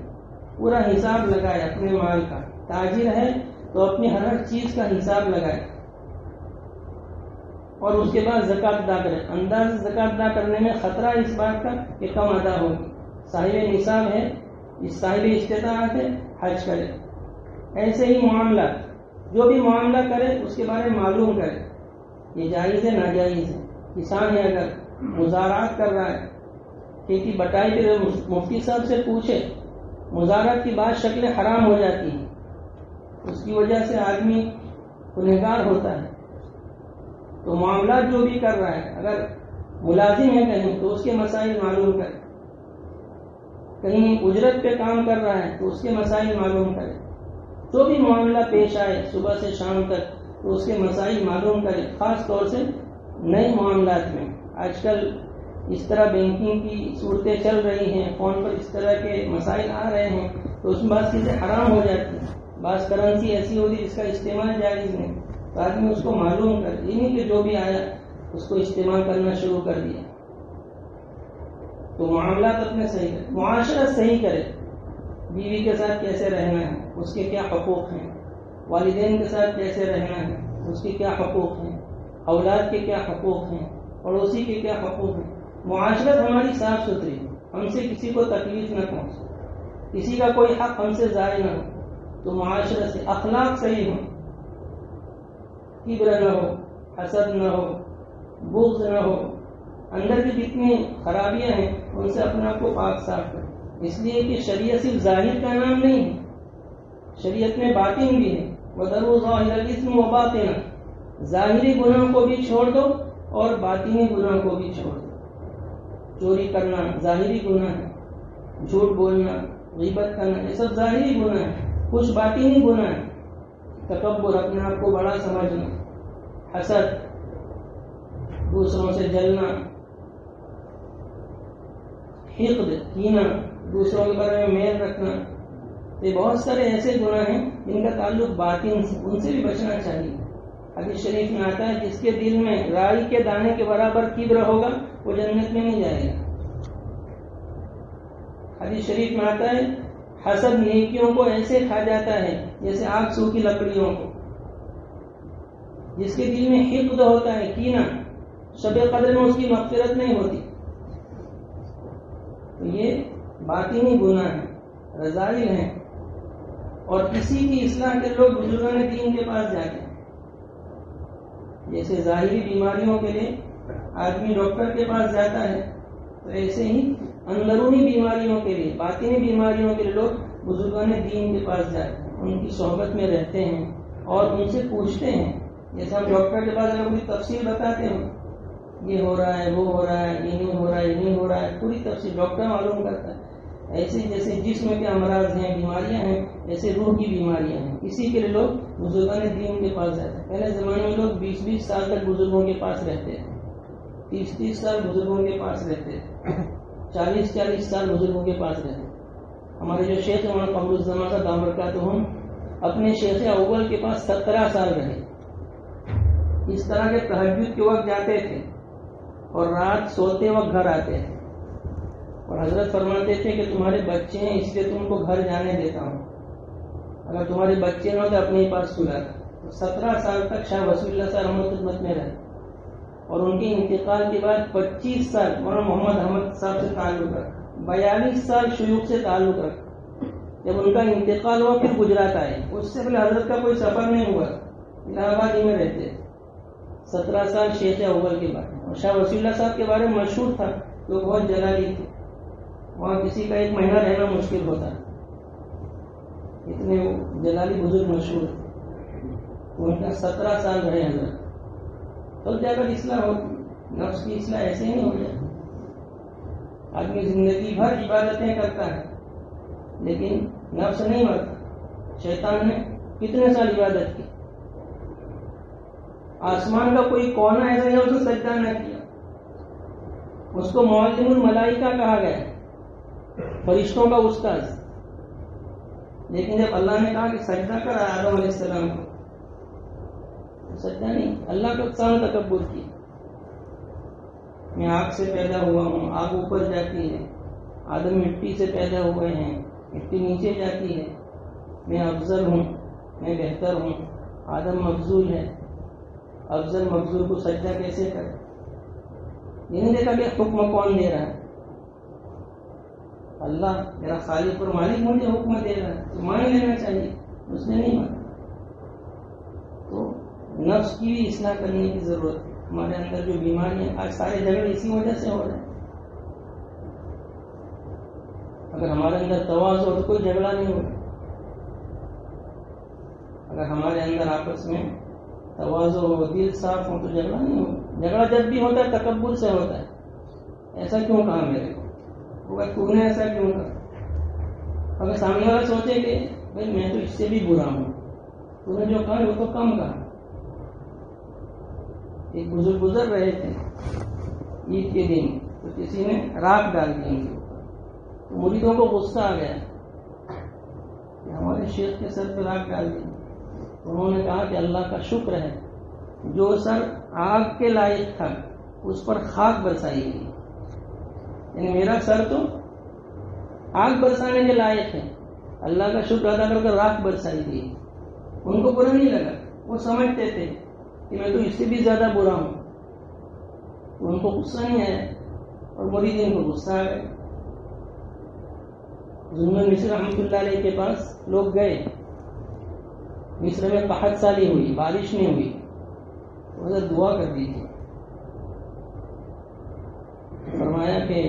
پورا حساب لگائے اپنے مال کا۔ تاجر ہے تو اپنی ہر چیز کا حساب لگائے اور اس کے بعد زکوٰۃ ادا کرے۔ انداز زکوٰۃ ادا کرنے میں خطرہ اس بات کا کہ کم ادا ہوگی۔ صاحب نصاب ہے، اس صاحب استطاعت ہے، حج کرے۔ ایسے ہی معاملات، جو بھی معاملہ کرے اس کے بارے میں معلوم کرے، یہ جائز ہے ناجائز ہے۔ کسان ہے اگر مزارعات کر رہا ہے، کھیتی بٹائی کے لیے مفتی صاحب سے پوچھے، مزارعات کی بعض شکلیں حرام ہو جاتی ہیں، اس کی وجہ سے آدمی گنہگار ہوتا ہے، تو معاملات جو بھی کر رہا ہے، اگر ملازم ہے کہیں تو اس کے مسائل معلوم کرے، کہیں اجرت پہ کام کر رہا ہے تو اس کے مسائل معلوم کرے، جو بھی معاملہ پیش آئے صبح سے شام تک تو اس کے مسائل معلوم کرے۔ خاص طور سے نئے معاملات میں، آج کل اس طرح بینکنگ کی صورتیں چل رہی ہیں، فون پر اس طرح کے مسائل آ رہے ہیں، تو اس میں بعض چیزیں حرام ہو جاتی ہیں، بعض کرنسی ایسی ہوتی ہے جس کا استعمال جائز نہیں، تو آدمی اس کو معلوم کر، یہ نہیں کہ جو بھی آیا اس کو استعمال کرنا شروع کر دیا۔ تو معاملات اپنے صحیح کرے، معاشرت صحیح کرے، بیوی کے ساتھ کیسے رہنا ہے، اس کے کیا حقوق ہیں، والدین کے ساتھ کیسے رہنا ہے، اس کے کیا حقوق ہیں، اولاد کے کیا حقوق ہیں، پڑوسی کے کیا حقوق ہیں۔ معاشرت ہماری صاف ستھری، ہم سے کسی کو تکلیف نہ پہنچے، کسی کا کوئی حق ہم سے ضائع نہ ہو، تو معاشرت سے اخلاق صحیح ہو، کبر نہ ہو، حسد نہ ہو، بغض نہ ہو، اندر کی جتنی خرابیاں ہیں ان سے اپنے آپ کو پاک صاف کریں۔ اس لیے کہ شریعت صرف ظاہر کا نام نہیں ہے، شریعت میں باطن بھی ہے، وَذَرُوا ظَاهِرَ الْإِثْمِ وَبَاطِنَهُ، ظاہری گناہ کو بھی چھوڑ دو اور باطنی گناہ کو بھی چھوڑ دو۔ چوری کرنا ظاہری گناہ ہے، جھوٹ بولنا، غیبت کرنا، یہ سب ظاہری گناہ ہے، کچھ باطنی گناہ ہے، تکبر، اپنے آپ کو بڑا سمجھنا، حسد، دوسروں سے جلنا، حقد، کینہ، دوسروں کے بارے میں میل رکھنا، یہ بہت سارے ایسے گناہ ہیں جن کا تعلق باطن سے، ان سے بھی بچنا چاہیے۔ حدیث شریف میں آتا ہے جس کے دل میں رائی کے دانے کے برابر کبر ہوگا وہ جنت میں نہیں جائے گا۔ حدیث شریف میں آتا ہے حسد نیکیوں کو ایسے کھا جاتا ہے جیسے آگ سوکھی لکڑیوں کو۔ جس کے دل میں حقد ہوتا ہے، کینہ، شب قدر میں اس کی مغفرت نہیں ہوتی، تو یہ باطنی گناہ ہے، رذائل ہیں۔ اور کسی کی اصلاح کے لوگ بزرگان دین کے پاس جاتے ہیں، جیسے ظاہری بیماریوں کے لیے آدمی ڈاکٹر کے پاس جاتا ہے، تو ایسے ہی اندرونی بیماریوں کے لیے، باطنی بیماریوں کے لیے لوگ بزرگان دین کے پاس جاتے ہیں، ان کی صحبت میں رہتے ہیں اور ان سے پوچھتے ہیں۔ جیسے ہم ڈاکٹر کے پاس اگر کوئی تفصیل بتاتے ہیں، یہ ہو رہا ہے، وہ ہو رہا ہے، یہ نہیں ہو رہا ہے، یہ نہیں ہو رہا ہے، پوری تفصیل ڈاکٹر معلوم کرتا ہے۔ ایسے جیسے جسم کے امراض ہیں، بیماریاں ہیں، ایسے روح کی بیماریاں ہیں، اسی کے لیے لوگ بزرگان دین کے پاس جاتے ہیں۔ پہلے زمانے میں لوگ 20-20 سال تک بزرگوں کے پاس رہتے ہیں، 30-30 سال بزرگوں کے پاس رہتے ہیں، 40-40 سال بزرگوں کے پاس رہتے ہیں۔ ہمارے جو شیخ ہیں وہاں قبر الزماں کا دام برکاتہم اپنے شیخ اول کے پاس 17 سال رہے۔ اس طرح کے تہجد کے وقت جاتے تھے اور رات سوتے وقت گھر آتے تھے، اور حضرت فرماتے تھے کہ تمہارے بچے ہیں اس لیے تم کو گھر جانے دیتا ہوں، اگر تمہارے بچے نہ ہو تو اپنے ہی پاس سلا تھا۔ 17 سال تک شاہ وصول اللہ صاحب رحمۃ خدمت میں رہے، اور ان کے انتقال کے بعد 25 سال مولانا محمد احمد صاحب سے تعلق رکھا، 42 سال شیوخ سے تعلق رکھا۔ جب ان کا انتقال ہوا پھر گجرات آئے، اس سے پہلے حضرت کا کوئی سفر نہیں ہوا، الہ آباد ہی میں رہتے۔ 17 سال شیخ اول کے بعد، اور شاہ وصول اللہ صاحب کے بارے میں مشہور تھا کہ وہ بہت جلالی تھے، وہاں کسی کا 1 مہینہ رہنا مشکل ہوتا، اتنے جلالی بزرگ مشہور تھے۔ ان کا 17 سال رہے حضرت، تب جا کر اصلاح ہوتی۔ نفس کی اصلاح ایسے نہیں ہو جائے۔ آدمی زندگی بھر عبادتیں کرتا ہے لیکن نفس نہیں مرتا۔ شیطان نے کتنے سال عبادت کی، آسمان کا کوئی کونا ایسا نہیں اس نے سجدہ نہ کیا، اس کو معلم الملائکہ کہا گیا، فرشتوں کا استاد، لیکن جب اللہ نے کہا کہ سجدہ کر آدم علیہ السلام کو، سجدہ نہیں، اللہ کا سامنے تکبر کی۔ میں آگ سے پیدا ہوا ہوں، آگ اوپر جاتی ہے، آدم مٹی سے پیدا ہوئے ہیں، مٹی نیچے جاتی ہے، میں افضل ہوں، میں بہتر ہوں، آدم مفضول ہے، افضل مفضول کو سجدہ کیسے کرے؟ یہ نہیں دیکھا کہ حکم کون دے رہا ہے، اللہ میرا خالق اور مالک مجھے حکم دے رہا ہے تو مان لینا چاہیے، اس نے نہیں مانا۔ تو نفس کی بھی اصلاح کرنے کی ضرورت ہے۔ ہمارے اندر جو بیماریاں، آج سارے جھگڑے اسی وجہ سے ہو رہے ہیں۔ اگر ہمارے اندر تواضع ہو تو کوئی جھگڑا نہیں ہوگا، اگر ہمارے اندر آپس میں تواضع ہو، دل صاف ہو تو جھگڑا نہیں ہوگا۔ جھگڑا جب بھی ہوتا ہے تکبر سے ہوتا ہے، ایسا کیوں کہا میرے کو، تو نے ایسا کیوں کہا؟ اگر سامنے والا سوچے کہ بھائی میں تو اس سے بھی برا ہوں، تو نے جو کہا وہ تو کم کہا۔ ایک بزرگ گزر رہے تھے عید کے دن، تو کسی نے راکھ ڈال دی ان کے اوپر. تو مریدوں کو غصہ آ گیا کہ ہمارے شیخ کے سر پہ راکھ ڈال دی. انہوں نے کہا کہ اللہ کا شکر ہے جو سر آگ کے لائق تھا اس پر خاک برسائی گئی. یعنی میرا سر تو آگ برسانے کے لائق ہے, اللہ کا شکر ادا کر راکھ برسائی گئی. ان کو برا نہیں لگا, وہ سمجھتے تھے کہ میں تو اس سے بھی زیادہ برا ہوں. تو ان کو غصہ نہیں آیا اور مریدین کو غصہ آ گیا. ذوالنون مصری رحمۃ اللہ علیہ کے پاس لوگ گئے. مصر میں قحط سالی ہوئی, بارش نہیں ہوئی, حضرت دعا کر دیجیے. فرمایا کہ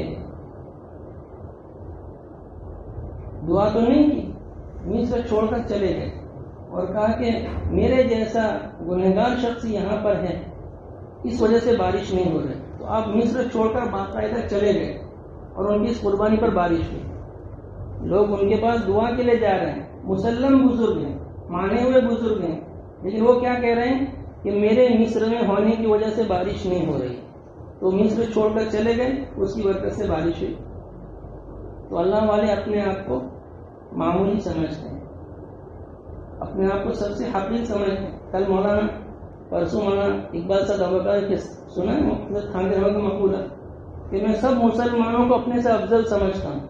دعا تو نہیں کی, مصر چھوڑ کر چلے گئے اور کہا کہ میرے جیسا گنہگار شخص یہاں پر ہے, اس وجہ سے بارش نہیں ہو رہی. تو آپ مصر چھوڑ کر باقاعدہ چلے گئے اور ان کی اس قربانی پر بارش ہوئی. لوگ ان کے پاس دعا کے لیے جا رہے ہیں, مسلم بزرگ ہیں, مانے ہوئے بزرگ ہیں, لیکن وہ کیا کہہ رہے ہیں کہ میرے مصر میں ہونے کی وجہ سے بارش نہیں ہو رہی. تو مصر چھوڑ کر چلے گئے, اس کی برکت سے بارش ہوئی. تو اللہ والے اپنے آپ کو معمولی سمجھتے ہیں, اپنے آپ کو سب سے حقیق سمجھتے ہیں. کل مولانا پرسوں مولانا اقبال صاحب ابوبکر کے سنا ہے حضرت خان رحمۃ کا مقولہ کہ میں سب مسلمانوں کو اپنے سے افضل سمجھتا ہوں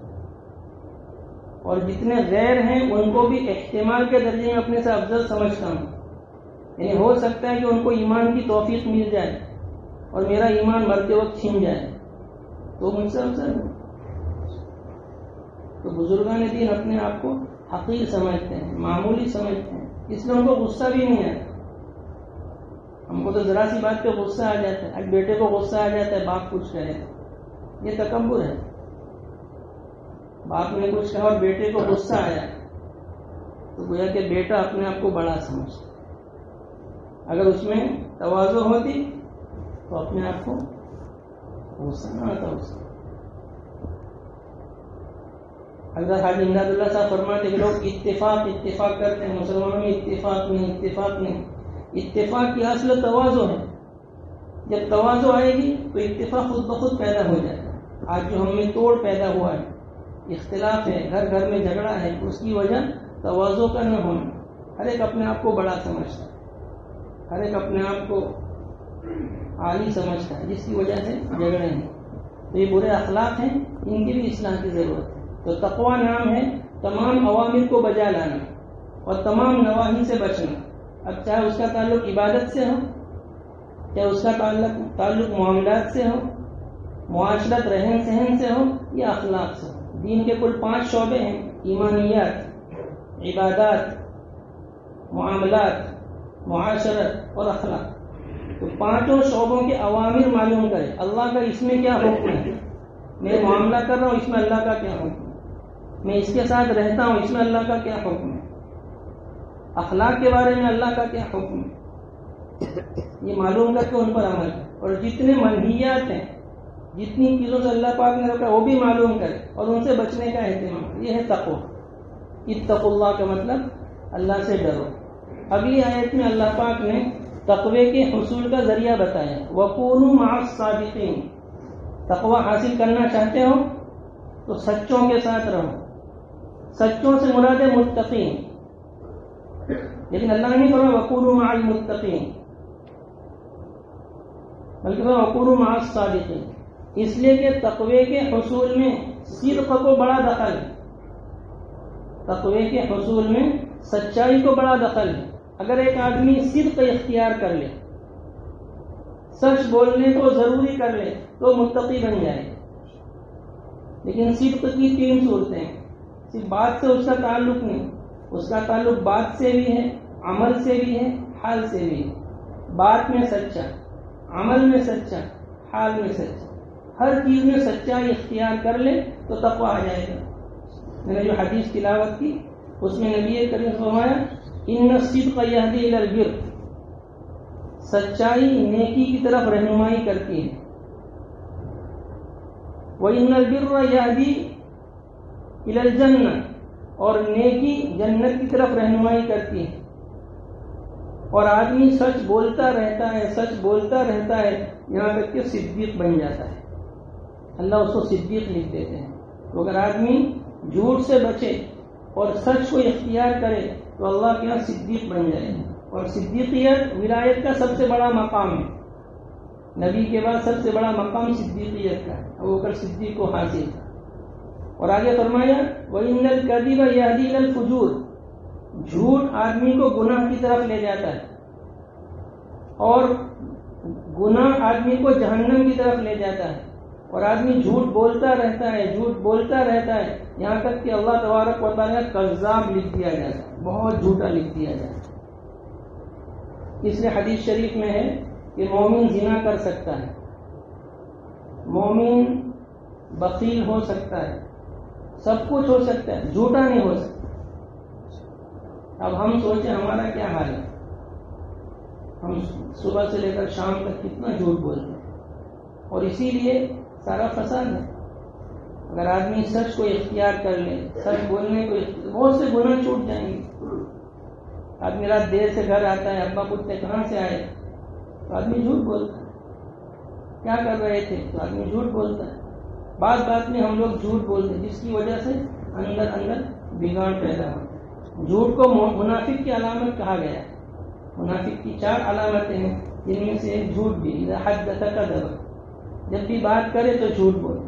اور جتنے غیر ہیں ان کو بھی احتمال کے درجے میں اپنے سے افضل سمجھتا ہوں. یعنی ہو سکتا ہے کہ ان کو ایمان کی توفیق مل جائے اور میرا ایمان مرتے وقت چھن جائے تو مجھ سے افضل ہے. تو بزرگان دین اپنے آپ کو حقیر سمجھتے ہیں, معمولی سمجھتے ہیں, اس لیے ان کو غصہ بھی نہیں آتا. ہم کو تو ذرا سی بات پہ غصہ آ جاتا ہے. آج بیٹے کو غصہ آ جاتا ہے باپ کچھ کرے, یہ تکبر ہے. باپ نے کچھ کہا اور بیٹے کو غصہ آیا تو گویا کہ بیٹا اپنے آپ کو بڑا سمجھتا. اگر اس میں تواضع ہوتی تو اپنے آپ کو غصہ نہ آتا. اس کو حضرت حاجی امداد اللہ صاحب فرماتے کہ لوگ اتفاق کرتے ہیں, مسلمانوں میں اتفاق نہیں. اتفاق کی اصل تواضع ہے. جب تواضع آئے گی تو اتفاق خود بخود پیدا ہو جائے گا. آج جو ہم میں توڑ پیدا ہوا ہے, اختلاف ہے, گھر گھر میں جھگڑا ہے, اس کی وجہ تواضع کا نہ ہونا. ہر ایک اپنے آپ کو بڑا سمجھتا ہے, ہر ایک اپنے آپ کو عالی سمجھتا ہے, جس کی وجہ سے جھگڑے ہیں. تو یہ برے اخلاق ہیں, ان کی بھی اصلاح کی ضرورت ہے. تو تقویٰ نام ہے تمام عوامر کو بجا لانا اور تمام نواہی سے بچنا. اب چاہے اس کا تعلق عبادت سے ہو, چاہے اس کا تعلق معاملات سے ہو, معاشرت رہن سہن سے ہو یا اخلاق سے ہو. دین کے کل 5 شعبے ہیں, ایمانیات, عبادات, معاملات, معاشرت اور اخلاق. تو 5 شعبوں کے عوامر معلوم کرے. اللہ کا اس میں کیا حکم ہے, میں معاملہ کر رہا ہوں اس میں اللہ کا کیا حکم ہے, میں اس کے ساتھ رہتا ہوں اس میں اللہ کا کیا حکم ہے, اخلاق کے بارے میں اللہ کا کیا حکم ہے, یہ معلوم کر کے ان پر عمل ہے. اور جتنے منہیات ہیں, جتنی چیزوں سے اللہ پاک نے رکھا وہ بھی معلوم کرے اور ان سے بچنے کا اہتمام. یہ ہے تقویٰ. اتقوا اللہ کا مطلب اللہ سے ڈرو. اگلی آیت میں اللہ پاک نے تقوی کے حصول کا ذریعہ بتایا, وَكُونُوا مَعَ الصَّادِقِينَ. تقوی حاصل کرنا چاہتے ہو تو سچوں کے ساتھ رہو. سچوں سے مراد ہے متقین, لیکن اللہ نے نہیں فرمایا وَكُونُوا مَعَ الْمُتَّقِينَ, بلکہ وَكُونُوا مَعَ الصَّادِقِينَ. اس لیے کہ تقوی کے حصول میں صدق کو بڑا دخل ہے. تقوی کے حصول میں سچائی کو بڑا دخل ہے. اگر ایک آدمی صدق اختیار کر لے, سچ بولنے کو ضروری کر لے تو متقی بن جائے. لیکن صدق کی 3 صورتیں ہیں. صرف بات سے اس کا تعلق نہیں, اس کا تعلق بات سے بھی ہے, عمل سے بھی ہے, حال سے بھی ہے. بات میں سچا, عمل میں سچا, حال میں سچا, ہر چیز میں سچائی اختیار کر لے تو تقویٰ آ جائے گا. میں نے جو حدیث تلاوت کی اس میں نبی کریم فرمایا ان الصدق یہدی الی البر, سچائی نیکی کی طرف رہنمائی کرتی ہے. وَإِنَّ الْبِرَّ يَهْدِي إِلَى الْجَنَّةِ, اور نیکی جنت کی طرف رہنمائی کرتی ہے. اور آدمی سچ بولتا رہتا ہے, سچ بولتا رہتا ہے, یہاں تک کہ صدیق بن جاتا ہے. اللہ اس کو صدیق لکھ دیتے ہیں. تو اگر آدمی جھوٹ سے بچے اور سچ کو اختیار کرے تو اللہ کے یہاں صدیق بن جائے. اور صدیقیت ولایت کا سب سے بڑا مقام ہے. نبی کے بعد سب سے بڑا مقام صدیقیت کا ہے. ابوبکر صدیق کو حاصل تھا. اور آگے فرمایا وَإِنَّ الْكَذِبَ يَهْدِي إِلَى الْفُجُورِ، جھوٹ آدمی کو گناہ کی طرف لے جاتا ہے اور گناہ آدمی کو جہنم کی طرف لے جاتا ہے. اور آدمی جھوٹ بولتا رہتا ہے، جھوٹ بولتا رہتا ہے، یہاں تک کہ اللہ تبارک و تعالیٰ کذاب لکھ دیا جاتا ہے، بہت جھوٹا لکھ دیا جاتا ہے. اس لیے حدیث شریف میں ہے کہ مومن زنا کر سکتا ہے، مومن بخیل ہو سکتا ہے، سب کچھ ہو سکتا ہے، جھوٹا نہیں ہو سکتا. اب ہم سوچیں ہمارا کیا حال ہے. ہم صبح سے لے کر شام تک کتنا جھوٹ بولتے ہیں، اور اسی لیے سارا فساد ہے. اگر آدمی سچ کو اختیار کر لے، سچ بولنے کو بہت سے گناہ چھوٹ جائیں گے. آدمی رات دیر سے گھر آتا ہے، ابا پوچھتے کہاں سے آئے تو آدمی جھوٹ بولتا ہے. کیا کر رہے تھے تو آدمی جھوٹ بولتا ہے. بات بات میں ہم لوگ جھوٹ بولتے ہیں، جس کی وجہ سے اندر اندر بگاڑ پیدا ہوتا ہے. جھوٹ کو منافق کی علامت کہا گیا ہے. منافق کی 4 علامتیں ہیں، جن میں سے ایک جھوٹ بھی. اذا حدث کذب، جب بھی بات کرے تو جھوٹ بولے.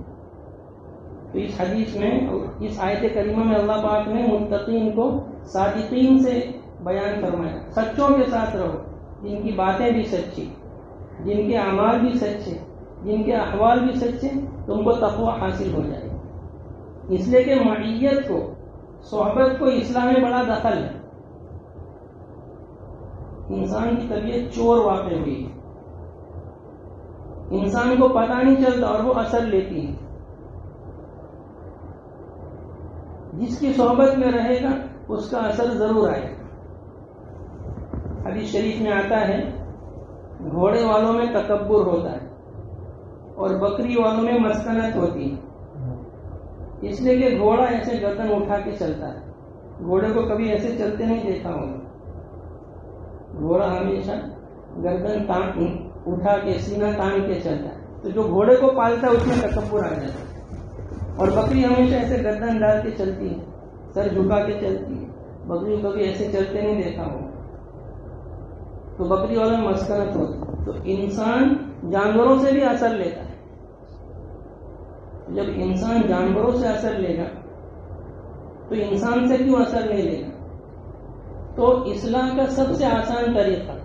تو اس حدیث میں، اس آیت کریمہ میں اللہ پاک نے متقین کو صادقین سے بیان فرمایا. سچوں کے ساتھ رہو، جن کی باتیں بھی سچی، جن کے اعمال بھی سچے، جن کے احوال بھی سچے، تم کو تقوی حاصل ہو جائے. اس لیے کہ معیت کو، صحبت کو اسلام میں بڑا دخل ہے. انسان کی طبیعت چور واقع ہوئی ہے، انسان کو پتہ نہیں چلتا اور وہ اثر لیتی ہے. جس کی صحبت میں رہے گا اس کا اثر ضرور آئے گا. حدیث شریف میں آتا ہے گھوڑے والوں میں تکبر ہوتا ہے اور بکری والوں میں مسکنت ہوتی ہے. اس لیے کہ گھوڑا ایسے گردن اٹھا کے چلتا ہے. گھوڑے کو کبھی ایسے چلتے نہیں دیکھا ہوگا. گھوڑا ہمیشہ گردن اٹھا کے، سینہ تان کے چلتا ہے. تو جو گھوڑے کو پالتا ہے اس میں تکبر آ جاتا ہے. اور بکری ہمیشہ ایسے گردن ڈال کے چلتی ہے، سر جھکا کے چلتی ہے. بکری کو کبھی ایسے چلتے نہیں دیکھا ہوگا. تو بکری والوں میں مسکنت ہوتی ہے. تو انسان جانوروں سے بھی اثر لیتا ہے. جب انسان جانوروں سے اثر لے گا تو انسان سے کیوں اثر نہیں لے گا؟ تو اصلاح کا سب سے آسان طریقہ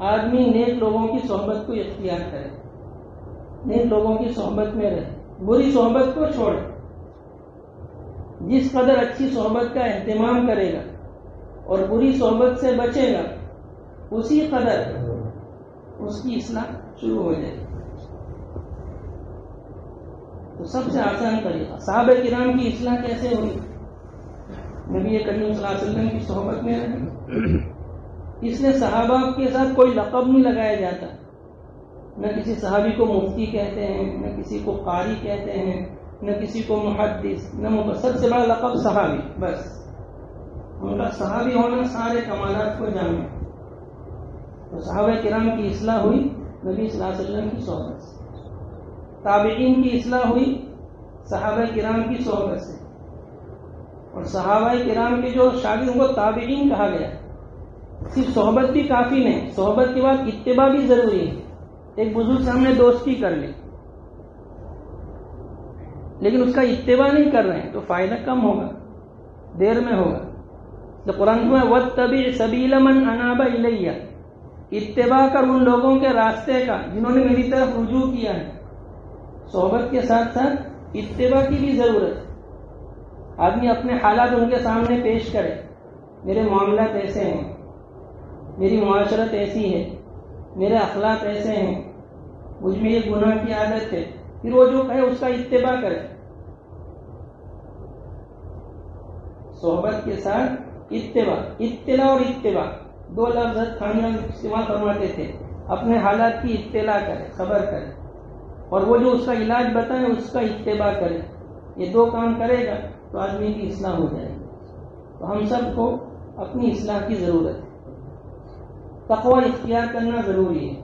آدمی نیک لوگوں کی صحبت کو اختیار کرے، نیک لوگوں کی صحبت میں رہے، بری صحبت کو چھوڑے. جس قدر اچھی صحبت کا اہتمام کرے گا اور بری صحبت سے بچے گا، اسی قدر اس کی اصلاح شروع ہو جائے گی. تو سب سے آسان طریقہ صحابہ کرام کی اصلاح کیسے ہوئی؟ نبی کریم صلی اللہ علیہ وسلم کی صحبت میں رہے. اس لیے صحابہ کے ساتھ کوئی لقب نہیں لگایا جاتا. نہ کسی صحابی کو مفتی کہتے ہیں، نہ کسی کو قاری کہتے ہیں، نہ کسی کو محدث، نہ سب سے بڑا لقب صحابی. بس ان کا صحابی ہونا سارے کمالات کو جامع. تو صحابہ کرام کی اصلاح ہوئی نبی صلی اللہ علیہ وسلم کی صحبت سے. تابعین کی اصلاح ہوئی صحابہ کرام کی صحبت سے. اور صحابہ کرام کے جو شاگردوں کو تابعین کہا گیا. صرف صحبت بھی کافی نہیں، صحبت کے بعد اتباع بھی ضروری ہے. ایک بزرگ سے ہم نے دوستی کر لی لیکن اس کا اتباع نہیں کر رہے ہیں تو فائدہ کم ہوگا، دیر میں ہوگا. تو قرآن میں وَاتَّبِعْ سَبِيلَ مَنْ أَنَابَ إِلَيَّ، اتباع کر ان لوگوں کے راستے کا جنہوں نے میری طرف رجوع کیا ہے. صحبت کے ساتھ ساتھ اتباع کی بھی ضرورت ہے. آدمی اپنے حالات ان کے سامنے پیش کرے، میرے معاملات ایسے ہیں، میری معاشرت ایسی ہے، میرے اخلاق ایسے ہیں، مجھ میں یہ گناہ کی عادت ہے. پھر وہ جو کہے اس کا اتباع کرے. صحبت کے ساتھ اتباع، اطلاع اور اتباع 2 لفظ تھانیہ استعمال فرماتے تھے. اپنے حالات کی اطلاع کرے، خبر کرے، اور وہ جو اس کا علاج بتائے اس کا اتباع کرے. یہ 2 کام کرے گا تو آدمی کی اصلاح ہو جائے گی. تو ہم سب کو اپنی اصلاح کی ضرورت ہے. تقوی اختیار کرنا ضروری ہے.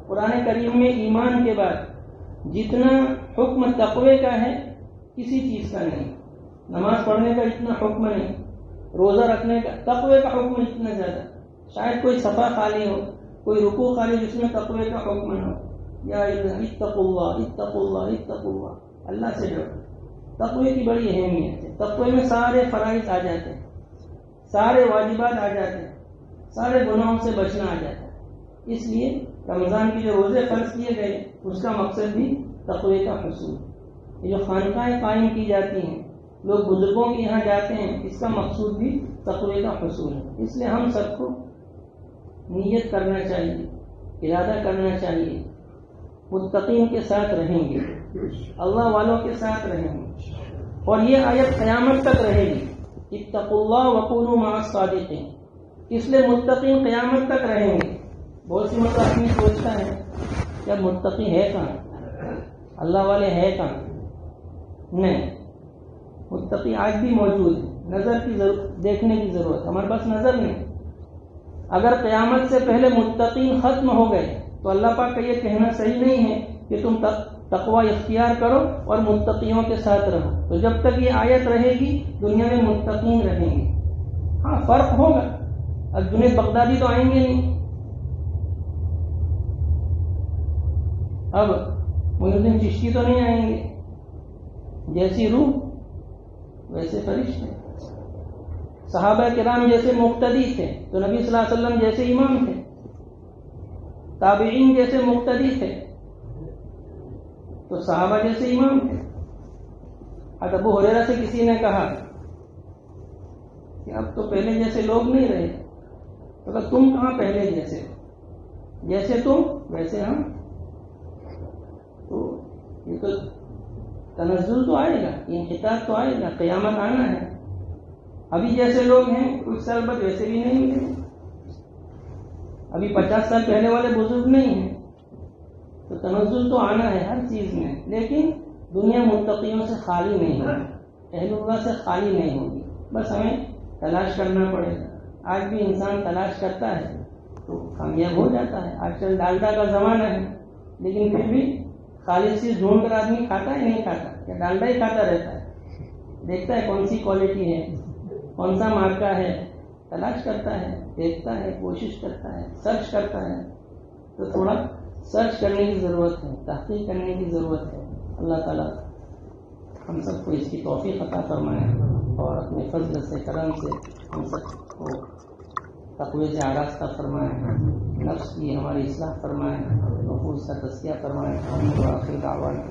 قرآن کریم میں ایمان کے بعد جتنا حکم تقوی کا ہے، کسی چیز کا نہیں. نماز پڑھنے کا اتنا حکم نہیں، روزہ رکھنے کا، تقوی کا حکم اتنا زیادہ. شاید کوئی صفحہ خالی ہو، کوئی رکوع خالی جس میں تقوی کا حکم نہ ہو. یا اتقوا اللہ اتقوا اللہ اتقوا اللہ، اللہ سے ڈرو. تقوی کی بڑی اہمیت ہے. تقوی میں سارے فرائض آ جاتے ہیں، سارے واجبات آ جاتے ہیں، سارے گناہوں سے بچنا آ جاتا ہے. اس لیے رمضان کے جو روزے فرض کیے گئے اس کا مقصد بھی تقوی کا حصول. یہ جو خانقاہیں قائم کی جاتی ہیں، لوگ بزرگوں کے یہاں جاتے ہیں، اس کا مقصود بھی تقوی کا حصول ہے. اس لیے ہم سب کو نیت کرنا چاہیے، ارادہ کرنا چاہیے، متقین کے ساتھ رہیں گے، اللہ والوں کے ساتھ رہیں گے. اور یہ آیت قیامت تک رہے گی. اتقوا اللہ وکونوا مع الصادقین. اس لیے متقین قیامت تک رہیں گے. بہت سی متقین سوچتا ہے کہ متقی ہے کہاں، اللہ والے ہے کہاں؟ نہیں، متقی آج بھی موجود ہے. نظر کی دیکھنے کی ضرورت، ہمارے پاس نظر نہیں. اگر قیامت سے پہلے متقین ختم ہو گئے تو اللہ پاک کا یہ کہنا صحیح نہیں ہے کہ تم تقوی اختیار کرو اور متقیوں کے ساتھ رہو. تو جب تک یہ آیت رہے گی دنیا میں متقین رہیں گے. ہاں فرق ہوگا. اب جنید بغدادی تو آئیں گے نہیں، اب معین الدین چشتی تو نہیں آئیں گے. جیسی روح ویسے فرشتے. صحابہ کرام جیسے مقتدی تھے تو نبی صلی اللہ علیہ وسلم جیسے امام تھے. تابعین جیسے مقتدی تھے تو صحابہ جیسے امام تھے. ابو ہریرہ سے کسی نے کہا کہ اب تو پہلے جیسے لوگ نہیں رہے. تو تم کہاں پہلے جیسے، جیسے تم ویسے ہم. تو یہ تو تنزل تو آئے گا، انحطاط تو آئے گا، قیامت آنا ہے. ابھی جیسے لوگ ہیں کچھ سال بعد ویسے بھی نہیں ملیں. ابھی 50 سال پہلے والے بزرگ نہیں ہیں. تو تنزل تو آنا ہے ہر چیز میں، لیکن دنیا متقیوں سے خالی نہیں ہوگی، اہل اللہ سے خالی نہیں ہوگی. بس ہمیں تلاش کرنا پڑے گا. آج بھی انسان تلاش کرتا ہے تو کامیاب ہو جاتا ہے. آج کل ڈالڈا کا زمانہ ہے، لیکن پھر بھی خالص چیز ڈھونڈ کر آدمی کھاتا ہے نہیں کھاتا، یا ڈالڈا ہی کھاتا رہتا ہے. دیکھتا ہے کون سی کوالٹی ہے، کون سا مارکا ہے، تلاش کرتا ہے، دیکھتا ہے، کوشش کرتا ہے، سرچ کرتا ہے. تو تھوڑا سرچ کرنے کی ضرورت ہے، تحقیق کرنے کی ضرورت ہے. اللہ تعالیٰ ہم سب کو اس کی توفیق عطا فرمائے اور اپنے فضل سے کرم سے ہم سب کو تقوی سے آراستہ فرمائے، نفس کی ہماری اصلاح فرمائے، نفوس کا تزکیہ فرمائے. آخر دعوانا